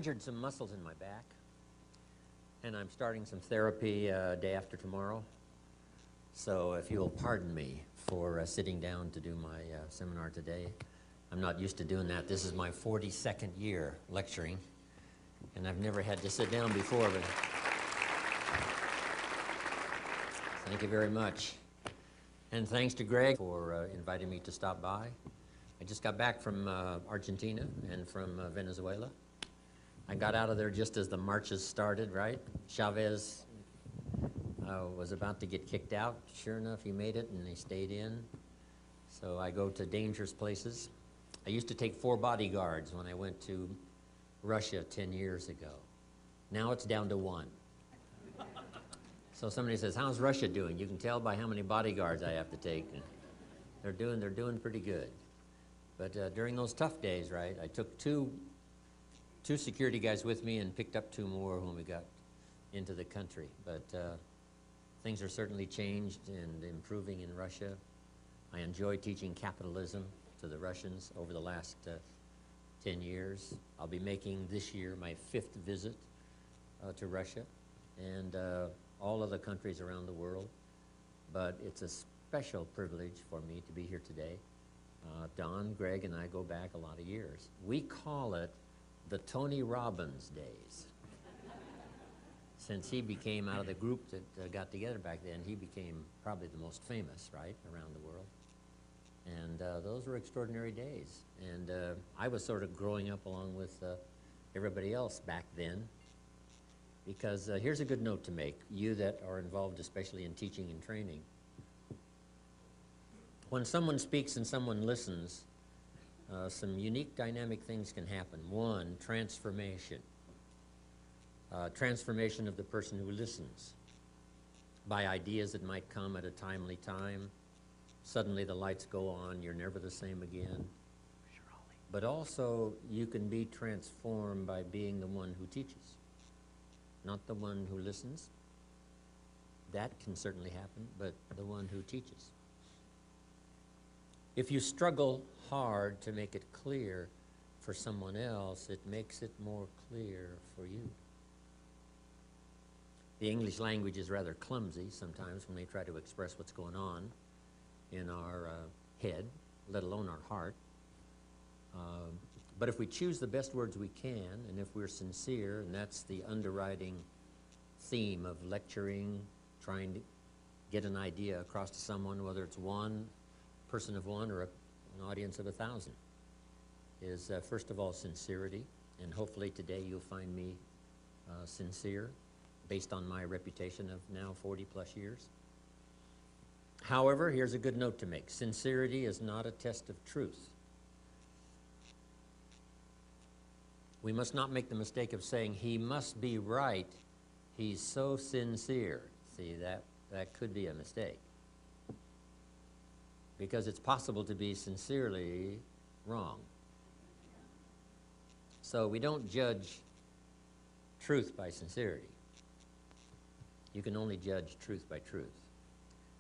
Injured some muscles in my back, and I'm starting some therapy day after tomorrow. So if you'll pardon me for sitting down to do my seminar today. I'm not used to doing that. This is my 42nd year lecturing, and I've never had to sit down before, but thank you very much. And thanks to Greg for inviting me to stop by. I just got back from Argentina and from Venezuela. I got out of there just as the marches started, right? Chavez was about to get kicked out. Sure enough, he made it, and he stayed in. So I go to dangerous places. I used to take 4 bodyguards when I went to Russia 10 years ago. Now it's down to 1. So somebody says, how's Russia doing? You can tell by how many bodyguards I have to take. They're doing pretty good. But during those tough days, right, I took two security guys with me and picked up 2 more when we got into the country. But things are certainly changed and improving in Russia. I enjoy teaching capitalism to the Russians over the last 10 years. I'll be making this year my 5th visit to Russia and all other countries around the world. But it's a special privilege for me to be here today. Don, Greg, and I go back a lot of years. We call it the Tony Robbins days. Since he became out of the group that got together back then, he became probably the most famous, right, around the world. And those were extraordinary days. And I was sort of growing up along with everybody else back then. Because here's a good note to make, you that are involved especially in teaching and training. When someone speaks and someone listens, some unique dynamic things can happen. One, transformation. Transformation of the person who listens by ideas that might come at a timely time. Suddenly the lights go on, you're never the same again. But also you can be transformed by being the one who teaches, not the one who listens. That can certainly happen, but the one who teaches. If you struggle hard to make it clear for someone else, it makes it more clear for you. The English language is rather clumsy sometimes when they try to express what's going on in our head, let alone our heart. But if we choose the best words we can, and if we're sincere, and that's the underwriting theme of lecturing, trying to get an idea across to someone, whether it's one person of 1 or an audience of 1,000, is first of all sincerity, and hopefully today you'll find me sincere based on my reputation of now 40+ years. However, here's a good note to make. Sincerity is not a test of truth. We must not make the mistake of saying, he must be right, he's so sincere. See, that could be a mistake. Because it's possible to be sincerely wrong. So we don't judge truth by sincerity. You can only judge truth by truth.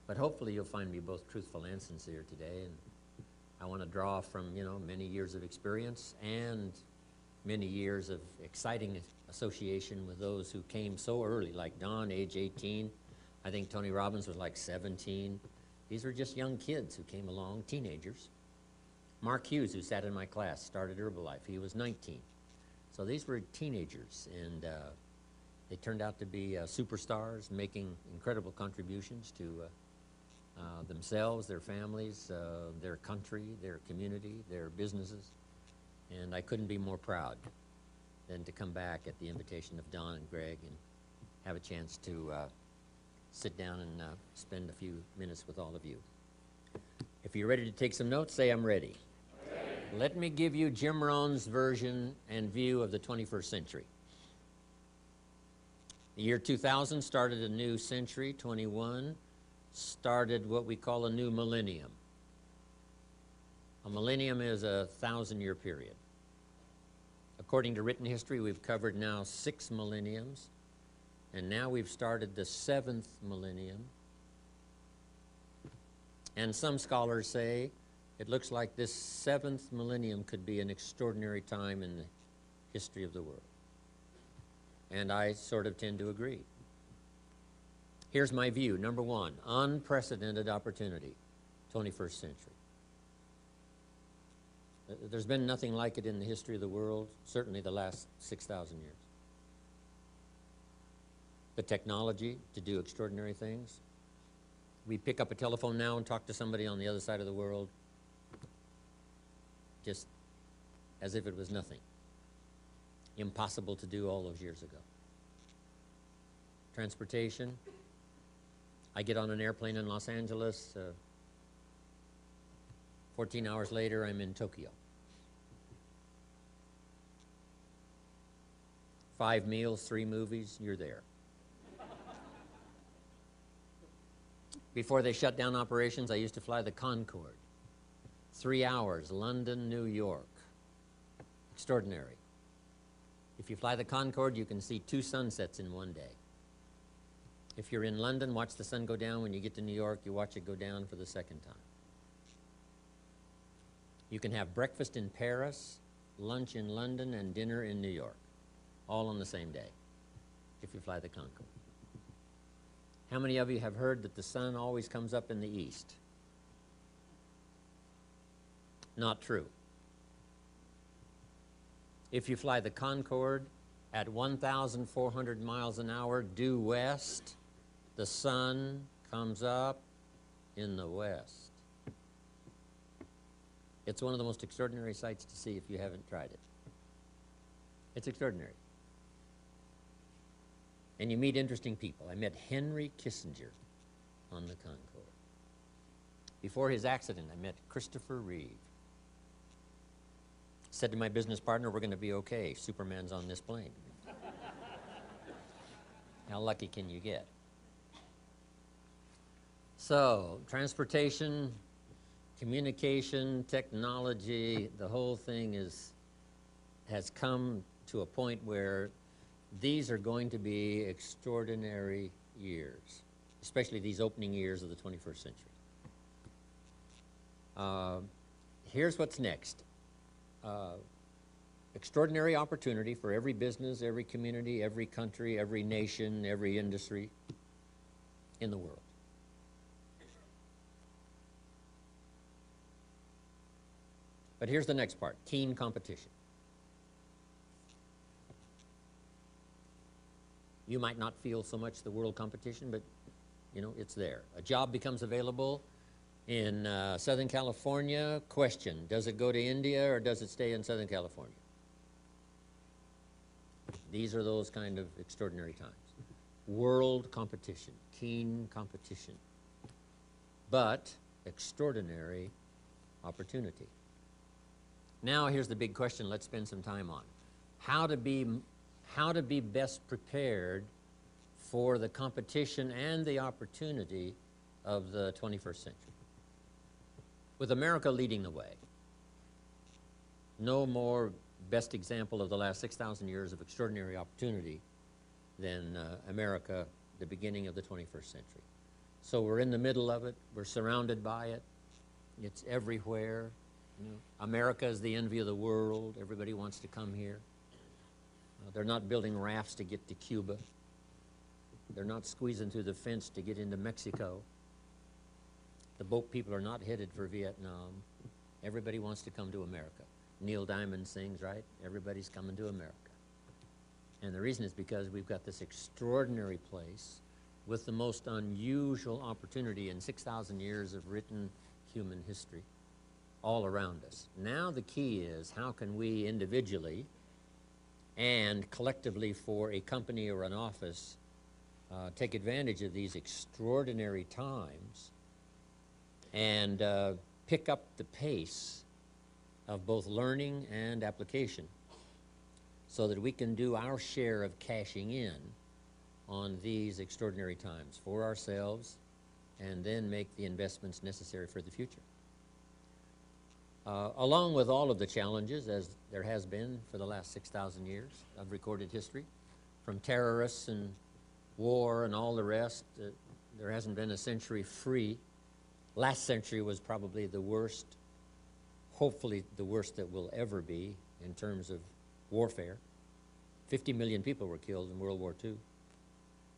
But hopefully you'll find me both truthful and sincere today. And I want to draw from, many years of experience and many years of exciting association with those who came so early, like Don, age 18. I think Tony Robbins was like 17. These were just young kids who came along, teenagers. Mark Hughes, who sat in my class, started Herbalife. He was 19. So these were teenagers, and they turned out to be superstars, making incredible contributions to themselves, their families, their country, their community, their businesses. And I couldn't be more proud than to come back at the invitation of Don and Greg and have a chance to sit down and spend a few minutes with all of you. If you're ready to take some notes, say I'm ready. Ready. Let me give you Jim Rohn's version and view of the 21st century. The year 2000 started a new century. 21 started what we call a new millennium. A millennium is a 1,000-year period. According to written history, we've covered now 6 millenniums. And now we've started the 7th millennium. And some scholars say it looks like this 7th millennium could be an extraordinary time in the history of the world. and I sort of tend to agree. Here's my view. Number one, unprecedented opportunity, 21st century. There's been nothing like it in the history of the world, certainly the last 6,000 years. The technology to do extraordinary things. We pick up a telephone now and talk to somebody on the other side of the world just as if it was nothing. Impossible to do all those years ago. Transportation. I get on an airplane in Los Angeles. 14 hours later, I'm in Tokyo. 5 meals, 3 movies, you're there. Before they shut down operations, I used to fly the Concorde. 3 hours, London, New York. Extraordinary. If you fly the Concorde, you can see 2 sunsets in one day. If you're in London, watch the sun go down. When you get to New York, you watch it go down for the second time. You can have breakfast in Paris, lunch in London, and dinner in New York, all on the same day, if you fly the Concorde. How many of you have heard that the sun always comes up in the east? Not true. If you fly the Concorde at 1,400 miles an hour due west, the sun comes up in the west. It's one of the most extraordinary sights to see if you haven't tried it. It's extraordinary. And you meet interesting people. I met Henry Kissinger on the Concorde. Before his accident, I met Christopher Reeve. Said to my business partner, we're going to be okay. Superman's on this plane. How lucky can you get? So, transportation, communication, technology, the whole thing has come to a point where these are going to be extraordinary years, especially these opening years of the 21st century. Here's what's next. Extraordinary opportunity for every business, every community, every country, every nation, every industry in the world. But here's the next part, keen competition. You might not feel so much the world competition, but you know, it's there. A job becomes available in Southern California. Question, does it go to India or does it stay in Southern California? These are those kind of extraordinary times. World competition, keen competition, but extraordinary opportunity. Now here's the big question let's spend some time on. How to be best prepared for the competition and the opportunity of the 21st century. With America leading the way. No more best example of the last 6,000 years of extraordinary opportunity than America, the beginning of the 21st century. So we're in the middle of it. We're surrounded by it. It's everywhere. You know, America is the envy of the world. Everybody wants to come here. They're not building rafts to get to Cuba. They're not squeezing through the fence to get into Mexico. The boat people are not headed for Vietnam. Everybody wants to come to America. Neil Diamond sings, right? Everybody's coming to America. And the reason is because we've got this extraordinary place with the most unusual opportunity in 6,000 years of written human history all around us. Now the key is how can we individually and collectively for a company or an office take advantage of these extraordinary times and pick up the pace of both learning and application so that we can do our share of cashing in on these extraordinary times for ourselves and then make the investments necessary for the future. Along with all of the challenges, as there has been for the last 6,000 years of recorded history, from terrorists and war and all the rest, there hasn't been a century free. Last century was probably the worst, hopefully the worst that will ever be in terms of warfare, 50 million people were killed in World War II.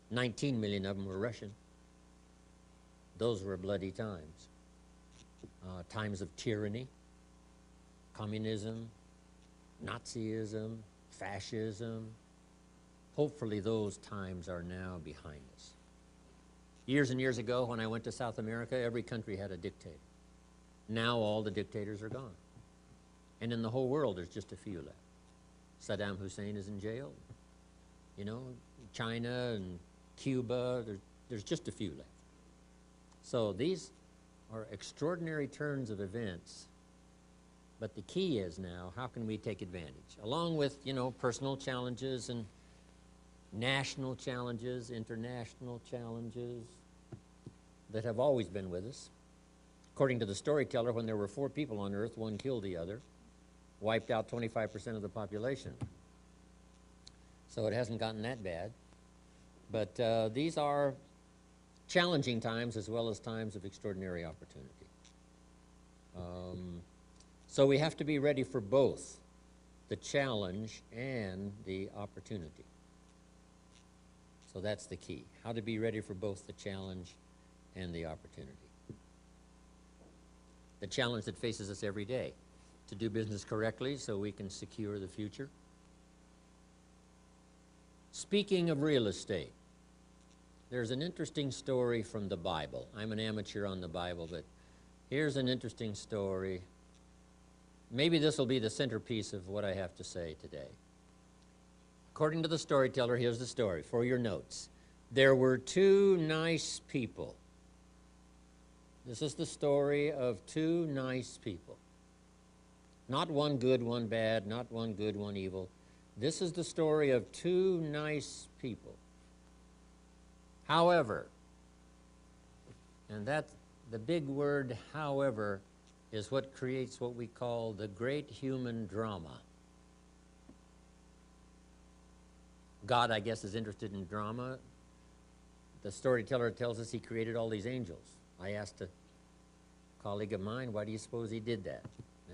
19 million of them were Russian. Those were bloody times. Times of tyranny, communism, Nazism, fascism. Hopefully those times are now behind us. Years and years ago, when I went to South America, every country had a dictator. Now all the dictators are gone. And in the whole world, there's just a few left. Saddam Hussein is in jail. You know, China and Cuba, there's just a few left. So these are extraordinary turns of events. But the key is now, how can we take advantage? Along with, you know, personal challenges and national challenges, international challenges that have always been with us. According to the storyteller, when there were 4 people on earth, one killed the other, wiped out 25% of the population. So it hasn't gotten that bad. But these are challenging times as well as times of extraordinary opportunity. So we have to be ready for both the challenge and the opportunity. So that's the key, how to be ready for both the challenge and the opportunity. The challenge that faces us every day, to do business correctly so we can secure the future. Speaking of real estate, there's an interesting story from the Bible. I'm an amateur on the Bible, but here's an interesting story. Maybe this will be the centerpiece of what I have to say today. According to the storyteller, here's the story for your notes. There were 2 nice people. This is the story of 2 nice people. Not one good, one bad, not one good, one evil. This is the story of 2 nice people. However, and that the big word however is what creates what we call the great human drama. God, I guess, is interested in drama. The storyteller tells us he created all these angels. I asked a colleague of mine, why do you suppose he did that?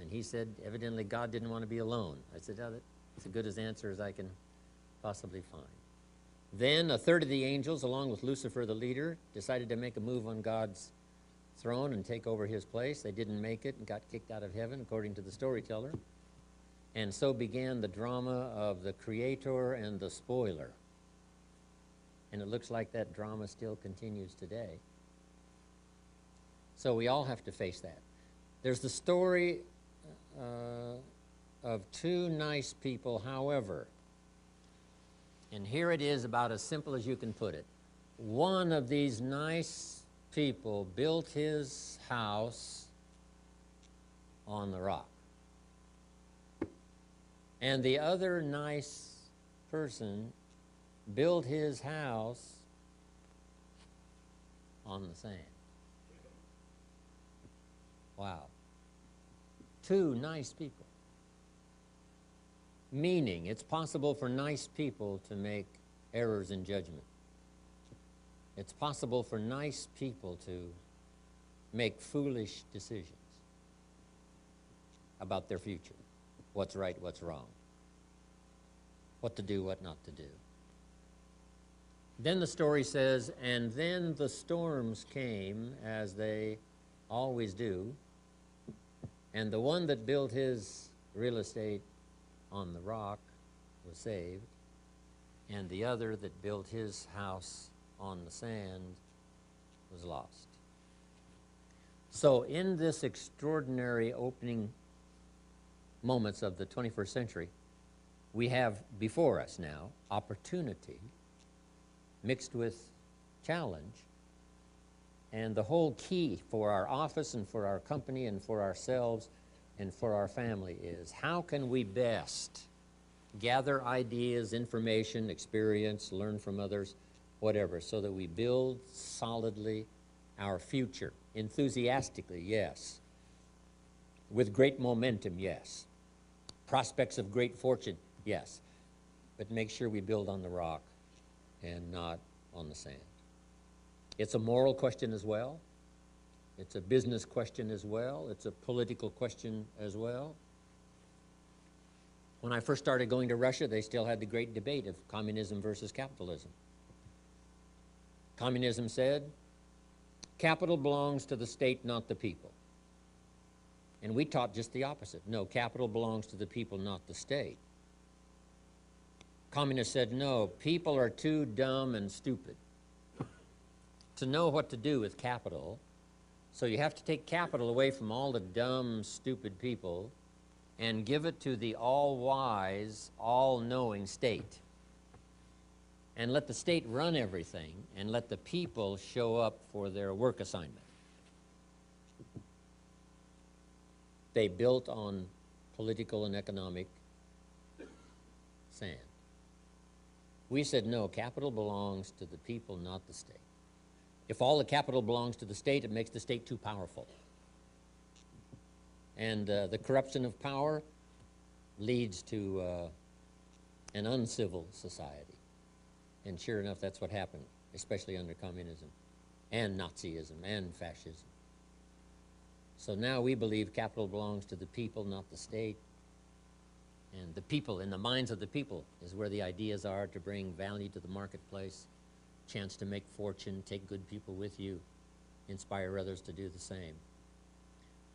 And he said, evidently God didn't want to be alone. I said, oh, that's as good an answer as I can possibly find. Then a third of the angels, along with Lucifer, the leader, decided to make a move on God's throne and take over his place. They didn't make it and got kicked out of heaven, according to the storyteller. And so began the drama of the creator and the spoiler. And it looks like that drama still continues today. So we all have to face that. There's the story of 2 nice people, however. And here it is, about as simple as you can put it. One of these nice people built his house on the rock. And the other nice person built his house on the sand. Wow. 2 nice people. Meaning, it's possible for nice people to make errors in judgment. It's possible for nice people to make foolish decisions about their future. What's right, what's wrong. What to do, what not to do. Then the story says, and then the storms came, as they always do, and the one that built his real estate on the rock was saved, and the other that built his house on the sand was lost. So in this extraordinary opening moments of the 21st century, we have before us now opportunity mixed with challenge. And the whole key for our office and for our company and for ourselves and for our family is, how can we best gather ideas, information, experience, learn from others, whatever, so that we build solidly our future, enthusiastically, yes, with great momentum, yes, prospects of great fortune, yes, but make sure we build on the rock and not on the sand. It's a moral question as well. It's a business question as well. It's a political question as well. When I first started going to Russia, they still had the great debate of communism versus capitalism. Communism said, capital belongs to the state, not the people. And we taught just the opposite. No, capital belongs to the people, not the state. Communists said, no, people are too dumb and stupid to know what to do with capital. So you have to take capital away from all the dumb, stupid people and give it to the all-wise, all-knowing state. And let the state run everything, and let the people show up for their work assignment. They built on political and economic sand. We said, no, capital belongs to the people, not the state. If all the capital belongs to the state, it makes the state too powerful. And the corruption of power leads to an uncivil society. And sure enough, that's what happened, especially under communism and Nazism and fascism. So now we believe capital belongs to the people, not the state. And the people, in the minds of the people, is where the ideas are to bring value to the marketplace, chance to make fortune, take good people with you, inspire others to do the same.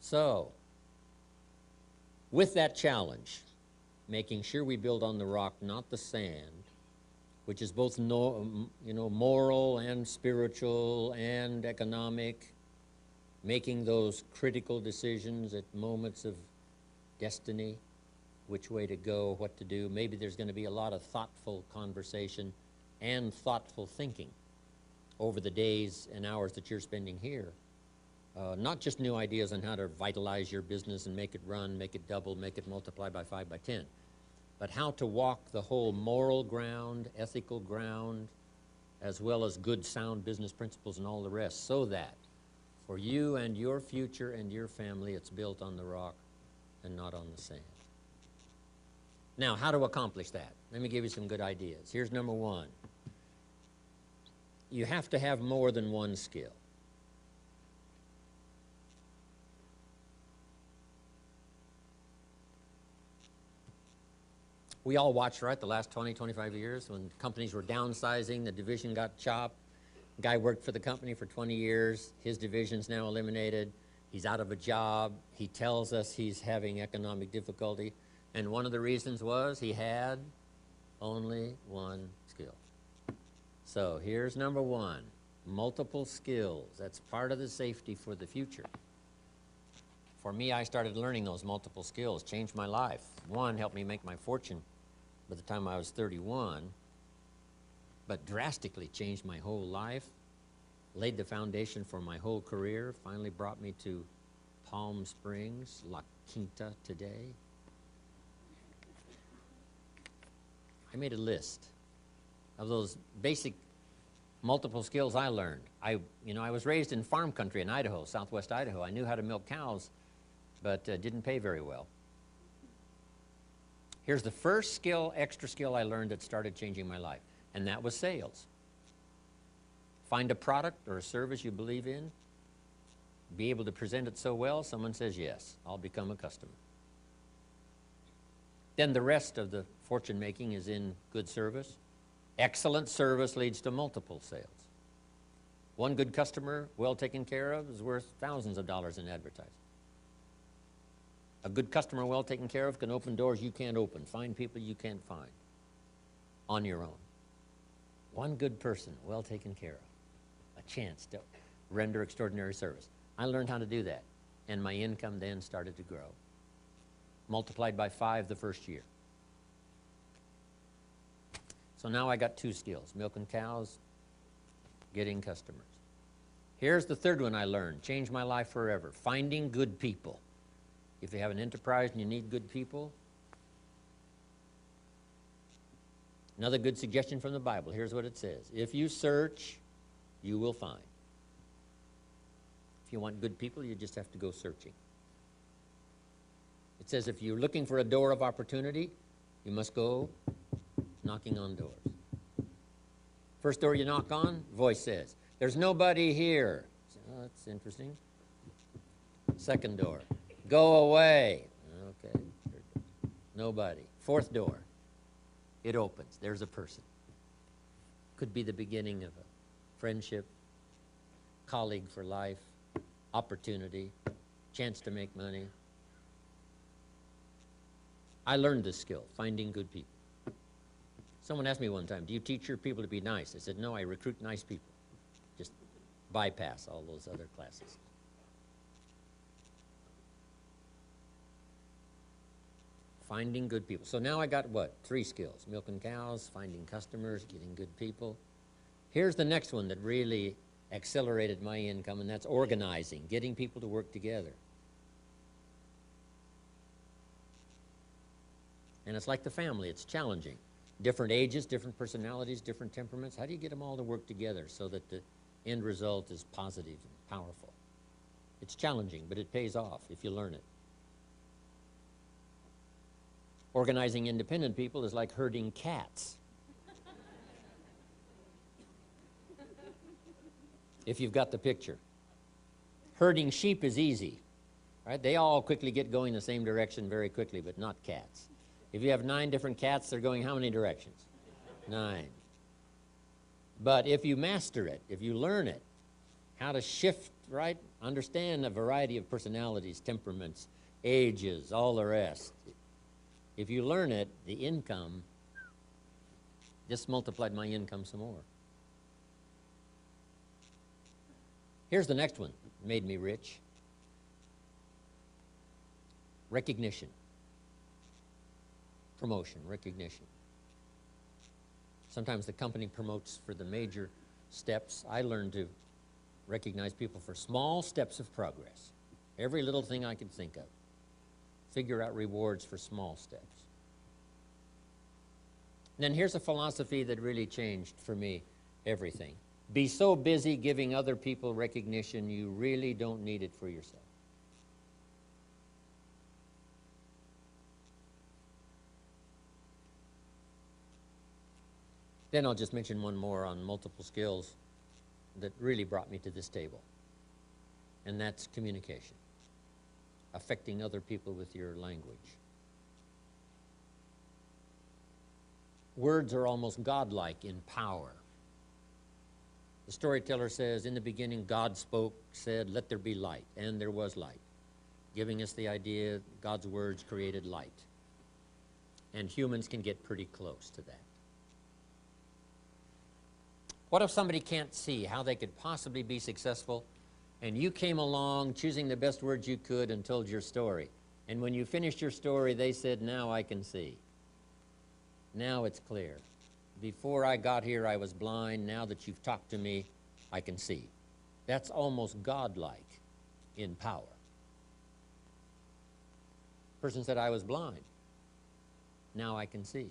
So, with that challenge, making sure we build on the rock, not the sand, which is both moral and spiritual and economic, making those critical decisions at moments of destiny, which way to go, what to do. Maybe there's going to be a lot of thoughtful conversation and thoughtful thinking over the days and hours that you're spending here. Not just new ideas on how to vitalize your business and make it run, make it double, make it multiply by 5 by 10, but how to walk the whole moral ground, ethical ground, as well as good, sound business principles and all the rest, so that for you and your future and your family, it's built on the rock and not on the sand. Now, how to accomplish that? Let me give you some good ideas. Here's number one. You have to have more than one skill. We all watched, right, the last 20, 25 years when companies were downsizing, the division got chopped. Guy worked for the company for 20 years. His division's now eliminated. He's out of a job. He tells us he's having economic difficulty. And one of the reasons was he had only one skill. So here's number one, multiple skills. That's part of the safety for the future. For me, I started learning those multiple skills, changed my life. One helped me make my fortune by the time I was 31, but drastically changed my whole life, laid the foundation for my whole career, finally brought me to Palm Springs, La Quinta today. I made a list of those basic multiple skills I learned. I was raised in farm country in Idaho, southwest Idaho. I knew how to milk cows, but didn't pay very well. Here's the first skill, extra skill I learned that started changing my life, and that was sales. Find a product or a service you believe in, be able to present it so well, someone says, yes, I'll become a customer. Then the rest of the fortune making is in good service. Excellent service leads to multiple sales. One good customer, well taken care of, is worth thousands of dollars in advertising. A good customer well taken care of can open doors you can't open, find people you can't find on your own. One good person well taken care of, a chance to render extraordinary service. I learned how to do that, and my income then started to grow. Multiplied by 5 the first year. So now I got 2 skills, milking cows, getting customers. Here's the third one I learned, changed my life forever, finding good people. If you have an enterprise and you need good people, another good suggestion from the Bible, here's what it says. If you search, you will find. If you want good people, you just have to go searching. It says if you're looking for a door of opportunity, you must go knocking on doors. First door you knock on, voice says, there's nobody here. Oh, that's interesting. Second door, go away. Okay, nobody. Fourth door. It opens. There's a person. Could be the beginning of a friendship, colleague for life, opportunity, chance to make money. I learned this skill, finding good people. Someone asked me one time, do you teach your people to be nice? I said, no, I recruit nice people. Just bypass all those other classes. Finding good people. So now I got what? 3 skills. Milking cows, finding customers, getting good people. Here's the next one that really accelerated my income, and that's organizing, getting people to work together. And it's like the family, it's challenging. Different ages, different personalities, different temperaments. How do you get them all to work together so that the end result is positive and powerful? It's challenging, but it pays off if you learn it. Organizing independent people is like herding cats. If you've got the picture. Herding sheep is easy, right? They all quickly get going the same direction very quickly, but not cats. If you have 9 different cats, they're going how many directions? 9. But if you master it, if you learn it, how to shift, right? Understand a variety of personalities, temperaments, ages, all the rest. If you learn it, the income, just multiplied my income some more. Here's the next one, made me rich. Recognition. Promotion, recognition. Sometimes the company promotes for the major steps. I learned to recognize people for small steps of progress. Every little thing I could think of. Figure out rewards for small steps. And then here's a philosophy that really changed for me everything. Be so busy giving other people recognition, you really don't need it for yourself. Then I'll just mention one more on multiple skills that really brought me to this table, and that's communication, affecting other people with your language. Words are almost godlike in power. The storyteller says, in the beginning God spoke, said, let there be light, and there was light, giving us the idea God's words created light. And humans can get pretty close to that. What if somebody can't see how they could possibly be successful, and you came along choosing the best words you could and told your story? And when you finished your story, they said, now I can see. Now it's clear. Before I got here, I was blind. Now that you've talked to me, I can see. That's almost godlike in power. Person said, I was blind. Now I can see.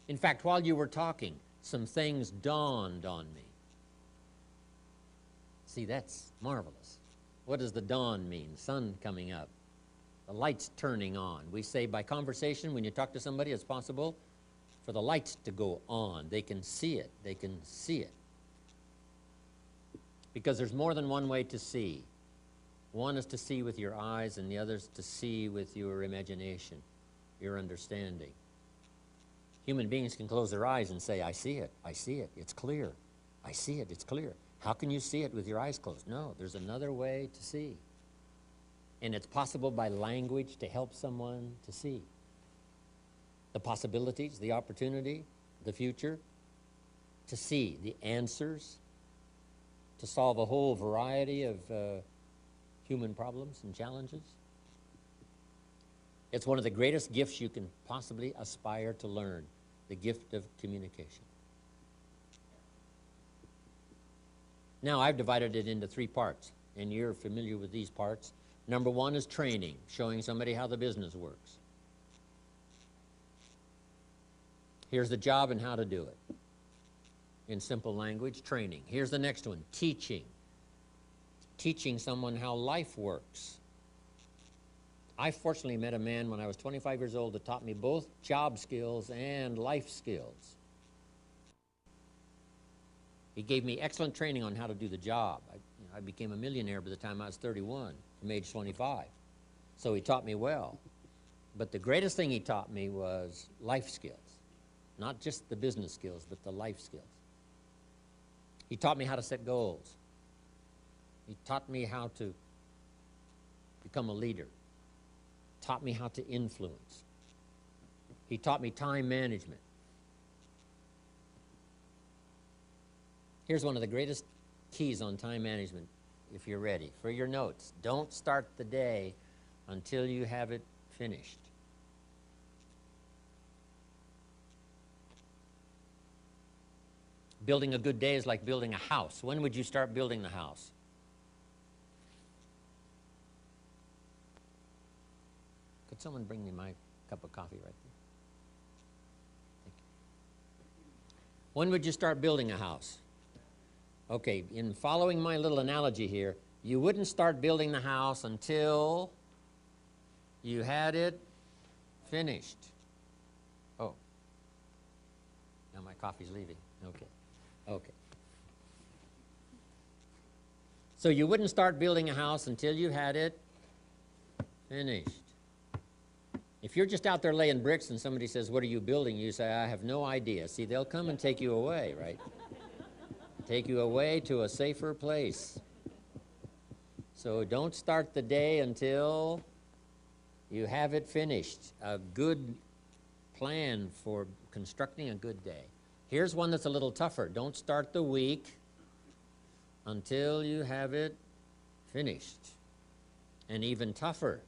In fact, while you were talking, some things dawned on me. See, that's marvelous. What does the dawn mean? Sun coming up. The lights turning on. We say by conversation, when you talk to somebody, it's possible for the lights to go on. They can see it. They can see it. Because there's more than one way to see. One is to see with your eyes, and the other is to see with your imagination, your understanding. Human beings can close their eyes and say, I see it, it's clear. I see it, it's clear. How can you see it with your eyes closed? No, there's another way to see. And it's possible by language to help someone to see the possibilities, the opportunity, the future, to see the answers, to solve a whole variety of human problems and challenges. It's one of the greatest gifts you can possibly aspire to learn, the gift of communication. Now, I've divided it into 3 parts, and you're familiar with these parts. Number 1 is training, showing somebody how the business works. Here's the job and how to do it. In simple language, training. Here's the next one, teaching. Teaching someone how life works. I fortunately met a man when I was 25 years old that taught me both job skills and life skills. He gave me excellent training on how to do the job. I became a millionaire by the time I was 31, from age 25. So he taught me well. But the greatest thing he taught me was life skills. Not just the business skills, but the life skills. He taught me how to set goals. He taught me how to become a leader. Taught me how to influence. He taught me time management. Here's one of the greatest keys on time management, if you're ready. For your notes, don't start the day until you have it finished. Building a good day is like building a house. When would you start building the house? Could someone bring me my cup of coffee right there? Thank you. When would you start building a house? Okay, in following my little analogy here, you wouldn't start building the house until you had it finished. Oh, now my coffee's leaving. Okay. Okay. So you wouldn't start building a house until you had it finished. If you're just out there laying bricks and somebody says, "What are you building?" you say, "I have no idea." See, they'll come and take you away, right? Take you away to a safer place. So don't start the day until you have it finished. A good plan for constructing a good day. Here's one that's a little tougher. Don't start the week until you have it finished. And even tougher,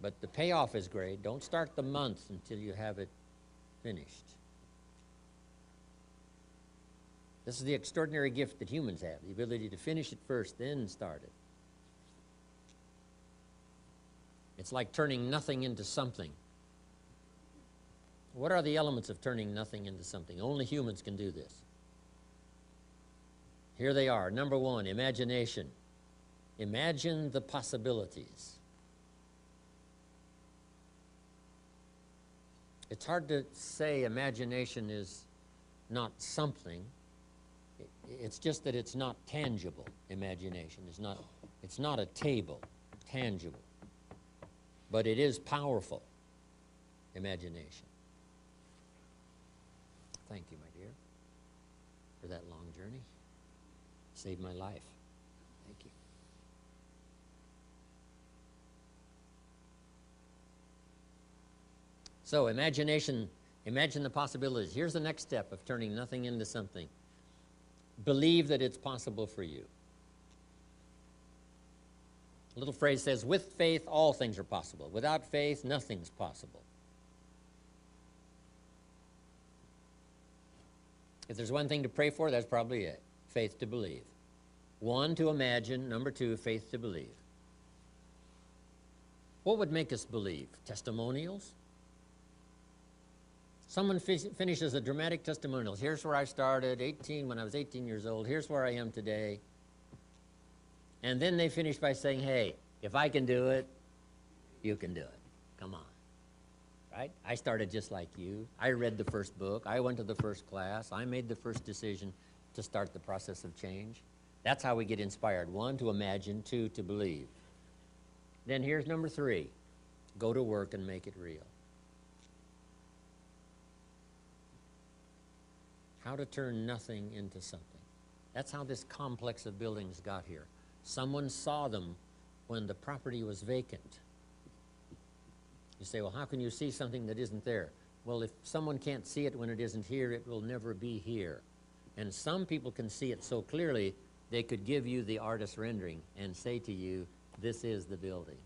but the payoff is great. Don't start the month until you have it finished. This is the extraordinary gift that humans have, the ability to finish it first, then start it. It's like turning nothing into something. What are the elements of turning nothing into something? Only humans can do this. Here they are. Number one, imagination. Imagine the possibilities. It's hard to say imagination is not something. It's just that it's not tangible. Imagination it's not a table, tangible. But it is powerful. Imagination. Thank you, my dear, for that long journey. Saved my life. Thank you. So imagination, imagine the possibilities. Here's the next step of turning nothing into something. Believe that it's possible for you. A little phrase says, with faith, all things are possible. Without faith, nothing's possible. If there's one thing to pray for, that's probably it. Faith to believe. One, to imagine. Number two, faith to believe. What would make us believe? Testimonials? Someone finishes a dramatic testimonial. Here's where I started, when I was 18 years old. Here's where I am today. And then they finish by saying, hey, if I can do it, you can do it. Come on. Right? I started just like you. I read the first book. I went to the first class. I made the first decision to start the process of change. That's how we get inspired. One, to imagine. Two, to believe. Then here's number three. Go to work and make it real. How to turn nothing into something. That's how this complex of buildings got here. Someone saw them when the property was vacant. You say, well, how can you see something that isn't there? Well, if someone can't see it when it isn't here, it will never be here. And some people can see it so clearly, they could give you the artist's rendering and say to you, this is the building.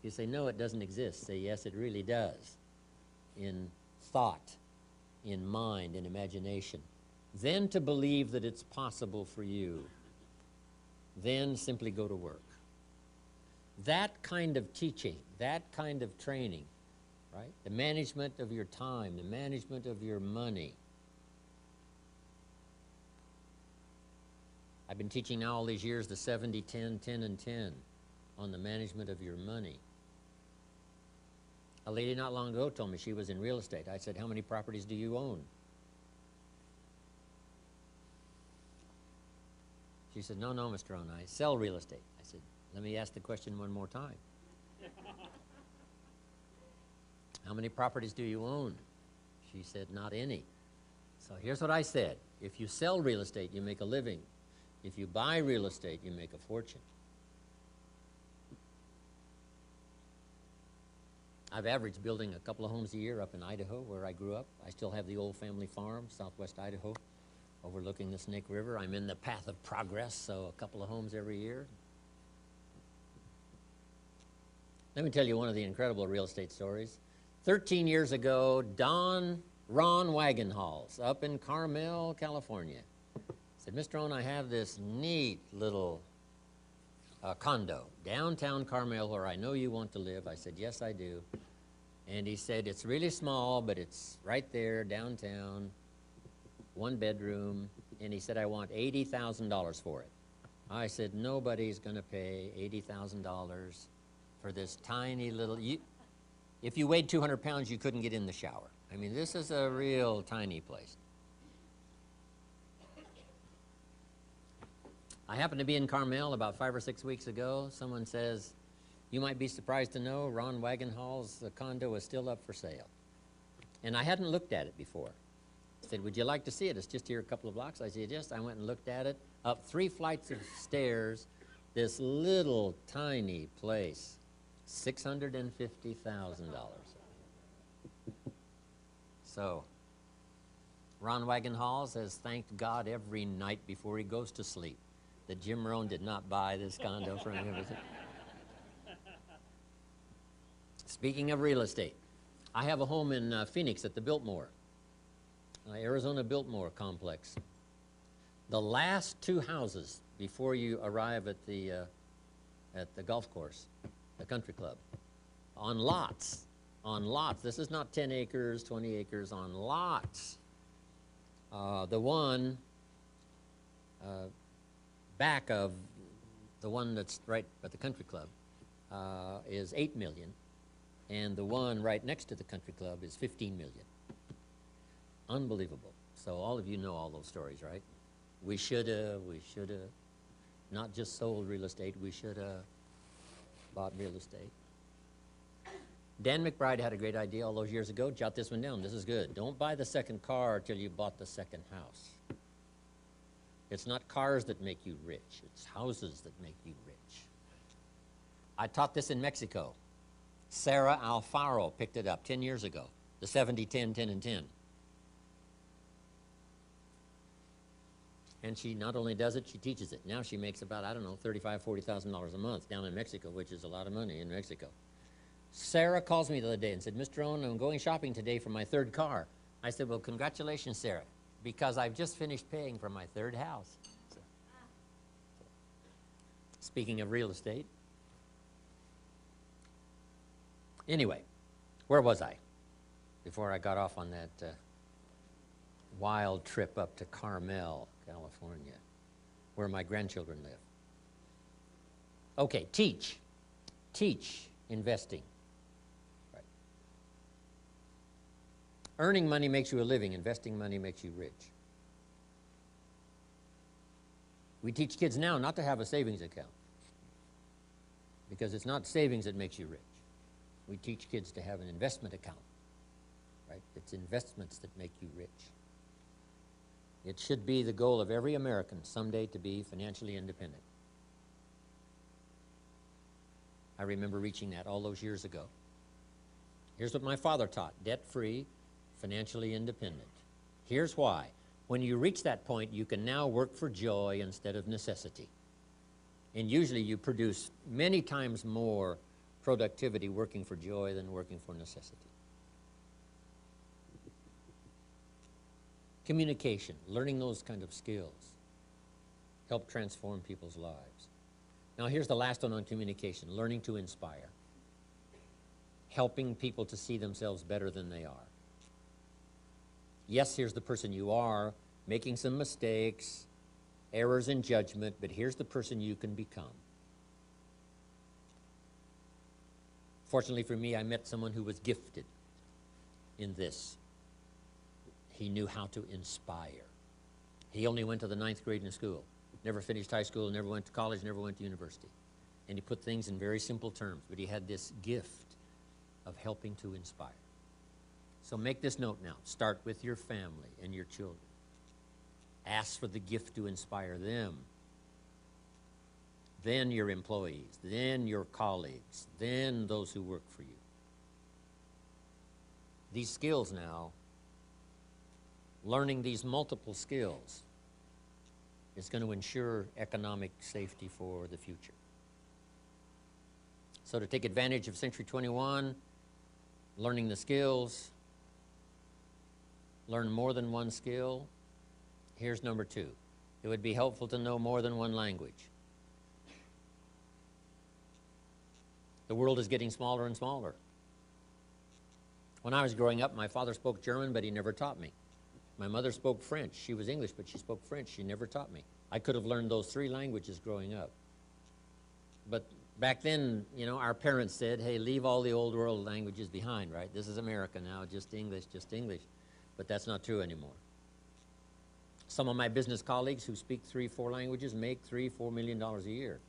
You say, no, it doesn't exist. Say, yes, it really does. In thought, in mind, in imagination. Then to believe that it's possible for you. Then simply go to work. That kind of teaching, that kind of training, right? The management of your time, the management of your money. I've been teaching now all these years the 70, 10, 10, and 10 on the management of your money. A lady not long ago told me she was in real estate. I said, how many properties do you own? She said, no, Mr. Rohn, I sell real estate. I said, let me ask the question one more time. How many properties do you own? She said, not any. So here's what I said. If you sell real estate, you make a living. If you buy real estate, you make a fortune. I've averaged building a couple of homes a year up in Idaho, where I grew up. I still have the old family farm, southwest Idaho, overlooking the Snake River. I'm in the path of progress, so a couple of homes every year. Let me tell you one of the incredible real estate stories. 13 years ago, Ron Wagenhals up in Carmel, California, said, Mr. Rohn, I have this neat little condo downtown Carmel where I know you want to live. I said, yes, I do. And he said, it's really small, but it's right there downtown, 1 bedroom. And he said, I want $80,000 for it. I said, nobody's going to pay $80,000 for this tiny little... If you weighed 200 pounds, you couldn't get in the shower. I mean, this is a real tiny place. I happened to be in Carmel about 5 or 6 weeks ago. Someone says, you might be surprised to know Ron Wagenhall's condo is still up for sale. And I hadn't looked at it before. I said, would you like to see it? It's just here a couple of blocks. I said, yes. I went and looked at it. Up 3 flights of stairs, this little tiny place, $650,000. So, Ron Wagenhals has thanked God every night before he goes to sleep that Jim Rohn did not buy this condo from him. Speaking of real estate, I have a home in Phoenix at the Biltmore, Arizona Biltmore complex. The last 2 houses before you arrive at the golf course, the country club, on lots. This is not 10 acres, 20 acres, on lots. The one back of the one that's right at the country club is $8 million, and the one right next to the country club is $15 million. Unbelievable. So all of you know all those stories, right? We shoulda not just sold real estate, we shoulda bought real estate. Dan McBride had a great idea all those years ago. Jot this one down. This is good. Don't buy the second car till you bought the second house. It's not cars that make you rich. It's houses that make you rich. I taught this in Mexico. Sarah Alfaro picked it up 10 years ago. The 70, 10, 10, and 10. And she not only does it, she teaches it. Now she makes about, I don't know, $35,000, $40,000 a month down in Mexico, which is a lot of money in Mexico. Sarah calls me the other day and said, Mr. Rohn, I'm going shopping today for my 3rd car. I said, well, congratulations, Sarah, because I've just finished paying for my 3rd house. So, speaking of real estate. Anyway, where was I before I got off on that wild trip up to Carmel, California, where my grandchildren live? Okay, teach investing. Right. Earning money makes you a living. Investing money makes you rich. We teach kids now not to have a savings account because it's not savings that makes you rich. We teach kids to have an investment account, right? It's investments that make you rich. It should be the goal of every American someday to be financially independent. I remember reaching that all those years ago. Here's what my father taught: debt-free, financially independent. Here's why. When you reach that point, you can now work for joy instead of necessity. And usually you produce many times more productivity working for joy than working for necessity. Communication, learning those kind of skills, help transform people's lives. Now here's the last one on communication: learning to inspire, helping people to see themselves better than they are. Yes, here's the person you are, making some mistakes, errors in judgment, but here's the person you can become. Fortunately for me, I met someone who was gifted in this. He knew how to inspire. He only went to the 9th grade in school, never finished high school, never went to college, never went to university. And he put things in very simple terms, but he had this gift of helping to inspire. So make this note now. Start with your family and your children. Ask for the gift to inspire them. Then your employees, then your colleagues, then those who work for you. These skills now, learning these multiple skills is going to ensure economic safety for the future. So to take advantage of Century 21, learning the skills, learn more than one skill. Here's number 2. It would be helpful to know more than one language. The world is getting smaller and smaller. When I was growing up, my father spoke German, but he never taught me. My mother spoke French. She was English, but she spoke French. She never taught me. I could have learned those 3 languages growing up. But back then, you know, our parents said, hey, leave all the old world languages behind, right? This is America now, just English, just English. But that's not true anymore. Some of my business colleagues who speak 3, 4 languages make $3, $4 million a year.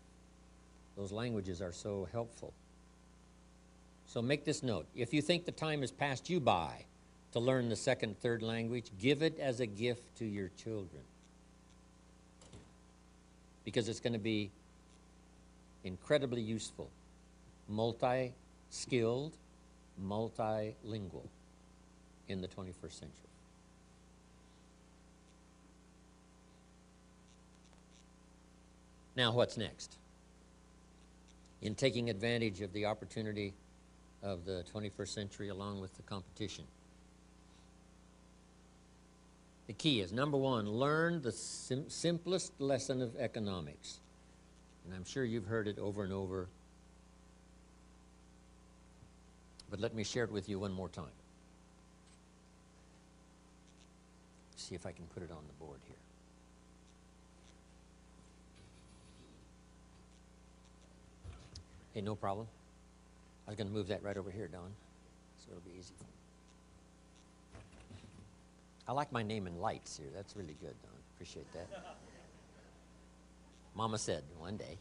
Those languages are so helpful. So make this note. If you think the time has passed you by to learn the 2nd, 3rd language, give it as a gift to your children. Because it's going to be incredibly useful. Multi-skilled, multilingual in the 21st century. Now, what's next? In taking advantage of the opportunity of the 21st century along with the competition. The key is, number 1, learn the simplest lesson of economics. And I'm sure you've heard it over and over. But let me share it with you one more time. See if I can put it on the board here. Hey, no problem. I was going to move that right over here, Don, so it'll be easy for me. I like my name in lights here. That's really good, Don. Appreciate that. Mama said one day,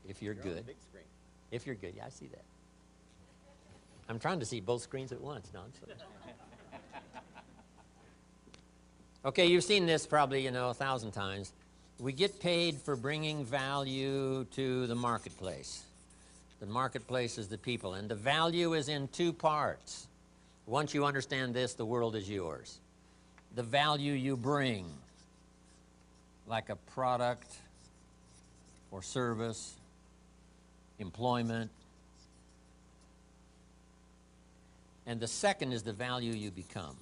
if you're good. Big screen. If you're good, yeah, I see that. I'm trying to see both screens at once, Don. So. Okay, you've seen this probably, 1,000 times. We get paid for bringing value to the marketplace. The marketplace is the people, and the value is in 2 parts. Once you understand this, the world is yours. The value you bring, like a product or service, employment. And the second is the value you become.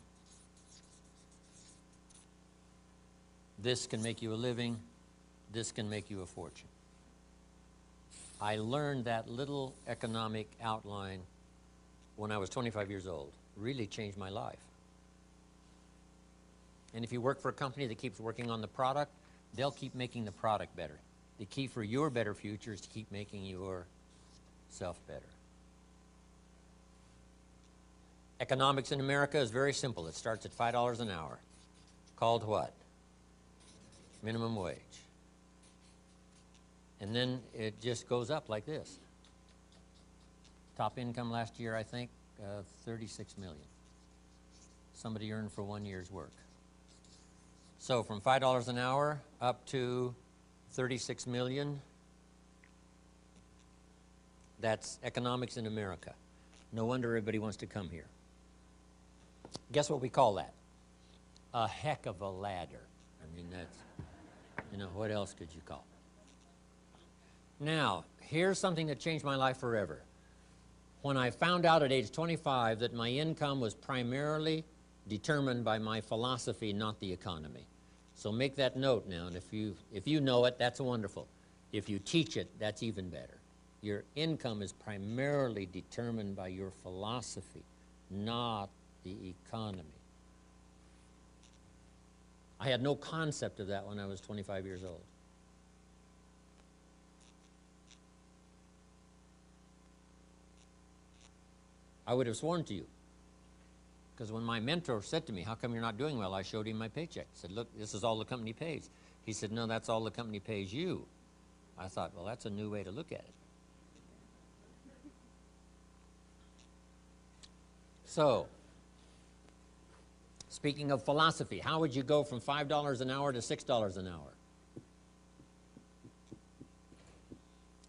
This can make you a living. This can make you a fortune. I learned that little economic outline when I was 25 years old. Really changed my life. And if you work for a company that keeps working on the product, they'll keep making the product better. The key for your better future is to keep making yourself better. Economics in America is very simple. It starts at $5 an hour. Called what? Minimum wage. And then it just goes up like this. Top income last year, I think, 36 million. Somebody earned for 1 year's work. So from $5 an hour up to 36 million, that's economics in America. No wonder everybody wants to come here. Guess what we call that? A heck of a ladder. I mean, that's, what else could you call it? Now, here's something that changed my life forever. When I found out at age 25 that my income was primarily determined by my philosophy, not the economy. So make that note now, and if you know it, that's wonderful. If you teach it, that's even better. Your income is primarily determined by your philosophy, not the economy. I had no concept of that when I was 25 years old. I would have sworn to you. Because when my mentor said to me, how come you're not doing well, I showed him my paycheck. I said, look, this is all the company pays. He said, no, that's all the company pays you. I thought, well, that's a new way to look at it. So, speaking of philosophy, how would you go from $5 an hour to $6 an hour?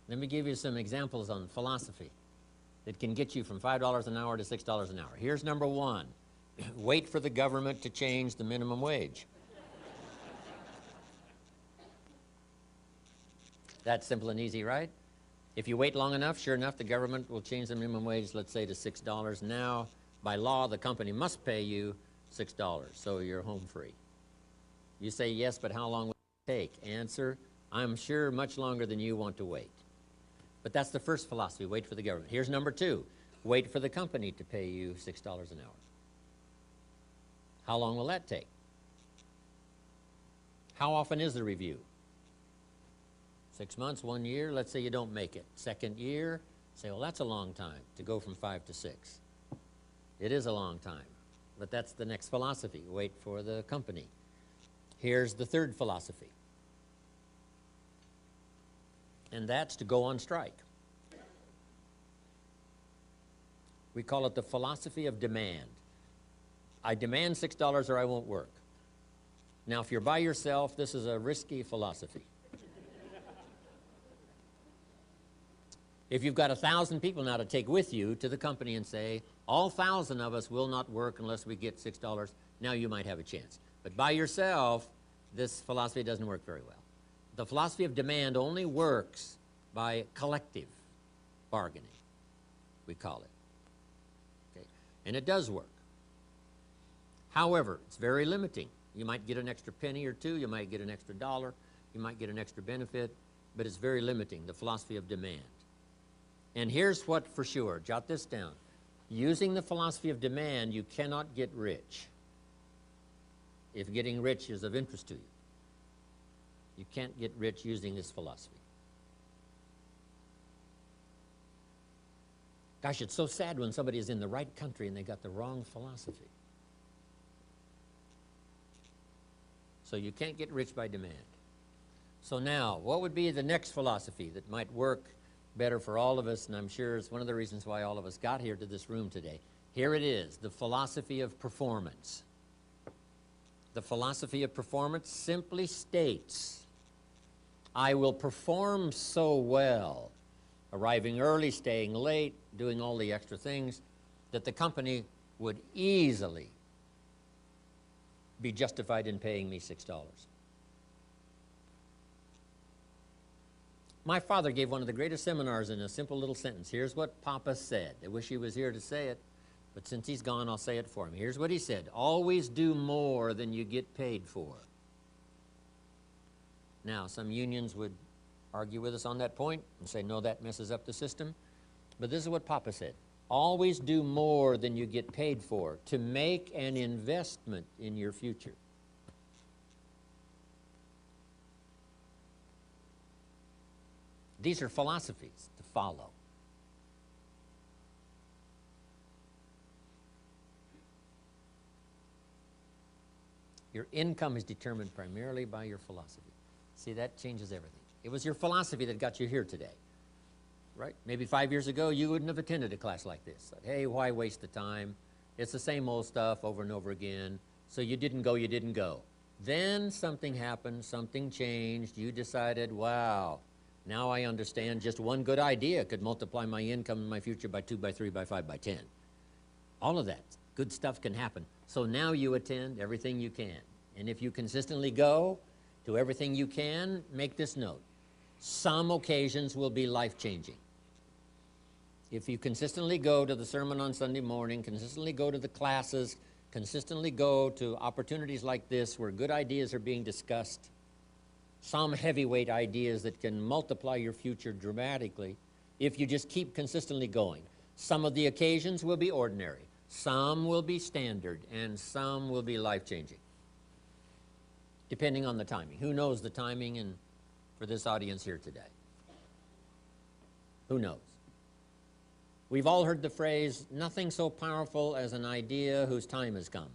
Let me give you some examples on philosophy that can get you from $5 an hour to $6 an hour. Here's number one. Wait for the government to change the minimum wage. That's simple and easy, right? If you wait long enough, sure enough, the government will change the minimum wage, let's say, to $6. Now, by law, the company must pay you $6, so you're home free. You say, yes, but how long will it take? Answer, I'm sure much longer than you want to wait. But that's the first philosophy, wait for the government. Here's number two, wait for the company to pay you $6 an hour. How long will that take? How often is the review? 6 months, 1 year, let's say you don't make it. Second year, say, well, that's a long time to go from 5 to 6. It is a long time, but that's the next philosophy, wait for the company. Here's the third philosophy, and that's to go on strike. We call it the philosophy of demand. I demand $6 or I won't work. Now, if you're by yourself, this is a risky philosophy. If you've got 1,000 people now to take with you to the company and say, all 1,000 of us will not work unless we get $6, now you might have a chance. But by yourself, this philosophy doesn't work very well. The philosophy of demand only works by collective bargaining, we call it. Okay? And it does work. However, it's very limiting. You might get an extra penny or two, you might get an extra dollar, you might get an extra benefit, but it's very limiting, the philosophy of demand. And here's what for sure, jot this down. Using the philosophy of demand, you cannot get rich if getting rich is of interest to you. You can't get rich using this philosophy. Gosh, it's so sad when somebody is in the right country and they got the wrong philosophy. So you can't get rich by demand. So now, what would be the next philosophy that might work better for all of us, and I'm sure it's one of the reasons why all of us got here to this room today. Here it is, the philosophy of performance. The philosophy of performance simply states, I will perform so well, arriving early, staying late, doing all the extra things, that the company would easily be justified in paying me $6. My father gave one of the greatest seminars in a simple little sentence. Here's what Papa said. I wish he was here to say it, but since he's gone, I'll say it for him. Here's what he said. Always do more than you get paid for. Now, some unions would argue with us on that point and say, no, that messes up the system. But this is what Papa said. Always do more than you get paid for to make an investment in your future. These are philosophies to follow. Your income is determined primarily by your philosophy. See, that changes everything. It was your philosophy that got you here today, right? Maybe 5 years ago, you wouldn't have attended a class like this. Like, hey, why waste the time? It's the same old stuff over and over again. So you didn't go, you didn't go. Then something happened, something changed. You decided, wow, now I understand just one good idea could multiply my income in my future by 2, by 3, by 5, by 10. All of that good stuff can happen. So now you attend everything you can. And if you consistently go to everything you can, make this note. Some occasions will be life-changing. If you consistently go to the sermon on Sunday morning, consistently go to the classes, consistently go to opportunities like this where good ideas are being discussed, some heavyweight ideas that can multiply your future dramatically, if you just keep consistently going. Some of the occasions will be ordinary, some will be standard, and some will be life-changing, depending on the timing. Who knows the timing and for this audience here today? Who knows? We've all heard the phrase, nothing so powerful as an idea whose time has come.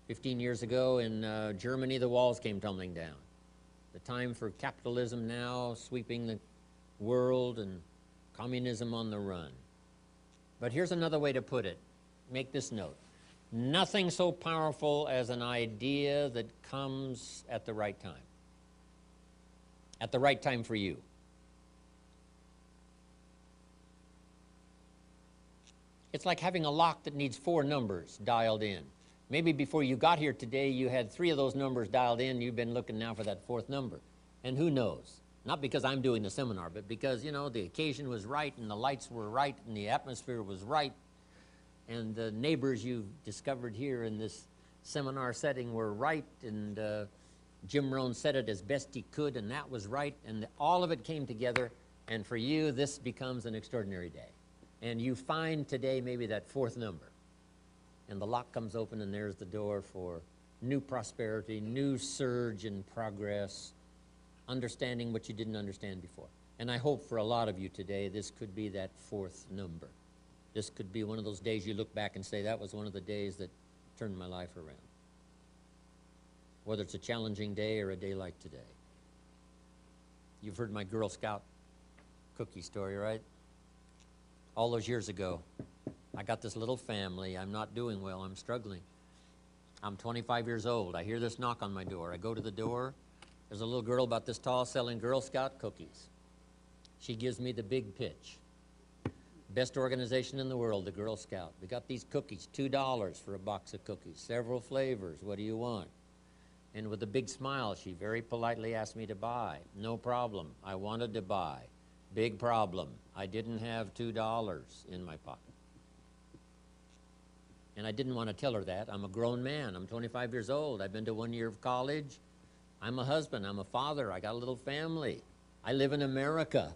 15 years ago in Germany, the walls came tumbling down. The time for capitalism now sweeping the world and communism on the run. But here's another way to put it. make this note. Nothing so powerful as an idea that comes at the right time. At the right time for you. It's like having a lock that needs 4 numbers dialed in. Maybe before you got here today, you had 3 of those numbers dialed in. You've been looking now for that 4th number. And who knows? Not because I'm doing the seminar, but because, you know, the occasion was right, and the lights were right, and the atmosphere was right, and the neighbors you've discovered here in this seminar setting were right, and Jim Rohn said it as best he could, and that was right, and all of it came together, and for you, this becomes an extraordinary day. And you find today maybe that 4th number, and the lock comes open, and there's the door for new prosperity, new surge in progress, understanding what you didn't understand before. And I hope for a lot of you today, this could be that 4th number. This could be one of those days you look back and say, that was one of the days that turned my life around. Whether it's a challenging day or a day like today. You've heard my Girl Scout cookie story, right? All those years ago, I got this little family. I'm not doing well. I'm struggling. I'm 25 years old. I hear this knock on my door. I go to the door. There's a little girl about this tall selling Girl Scout cookies. She gives me the big pitch. Best organization in the world, the Girl Scout. We got these cookies, $2 for a box of cookies, several flavors. What do you want? And with a big smile, she very politely asked me to buy. No problem. I wanted to buy. Big problem. I didn't have $2 in my pocket. And I didn't want to tell her that. I'm a grown man. I'm 25 years old. I've been to 1 year of college. I'm a husband. I'm a father. I got a little family. I live in America.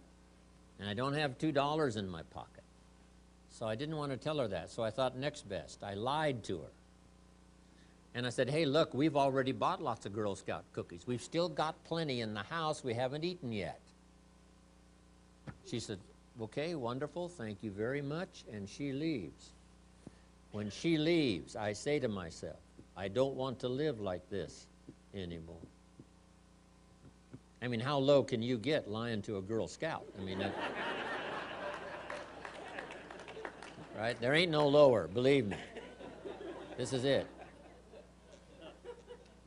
And I don't have $2 in my pocket. So I didn't want to tell her that. So I thought next best. I lied to her. And I said, hey, look, we've already bought lots of Girl Scout cookies. We've still got plenty in the house we haven't eaten yet. She said, okay, wonderful, thank you very much, and she leaves. When she leaves, I say to myself, I don't want to live like this anymore. I mean, how low can you get lying to a Girl Scout? I mean, right? There ain't no lower, believe me. This is it.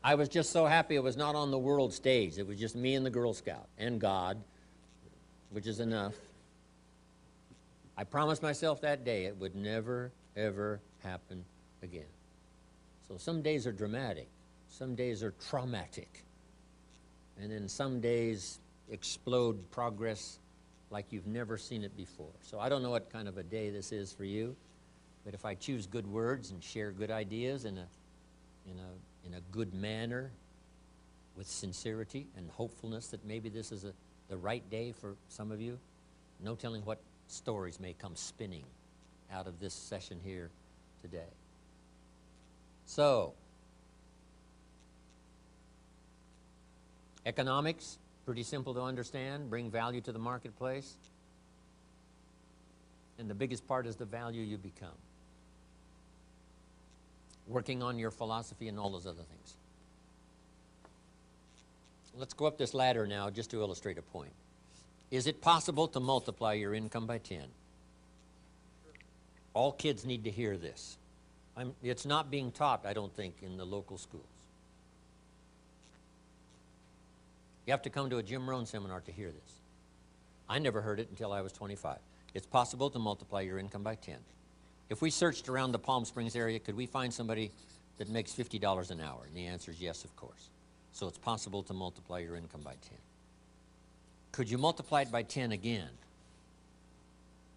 I was just so happy it was not on the world stage. It was just me and the Girl Scout and God, which is enough. I promised myself that day it would never, ever happen again. So some days are dramatic. Some days are traumatic. And then some days explode progress like you've never seen it before. So I don't know what kind of a day this is for you, but if I choose good words and share good ideas in a good manner, with sincerity and hopefulness that maybe this is the right day for some of you, no telling what stories may come spinning out of this session here today. So, economics, pretty simple to understand, bring value to the marketplace. And the biggest part is the value you become. Working on your philosophy and all those other things. Let's go up this ladder now just to illustrate a point. Is it possible to multiply your income by 10? All kids need to hear this. It's not being taught, I don't think, in the local schools. You have to come to a Jim Rohn seminar to hear this. I never heard it until I was 25. It's possible to multiply your income by 10. If we searched around the Palm Springs area, could we find somebody that makes $50 an hour? And the answer is yes, of course. So it's possible to multiply your income by 10. Could you multiply it by 10 again?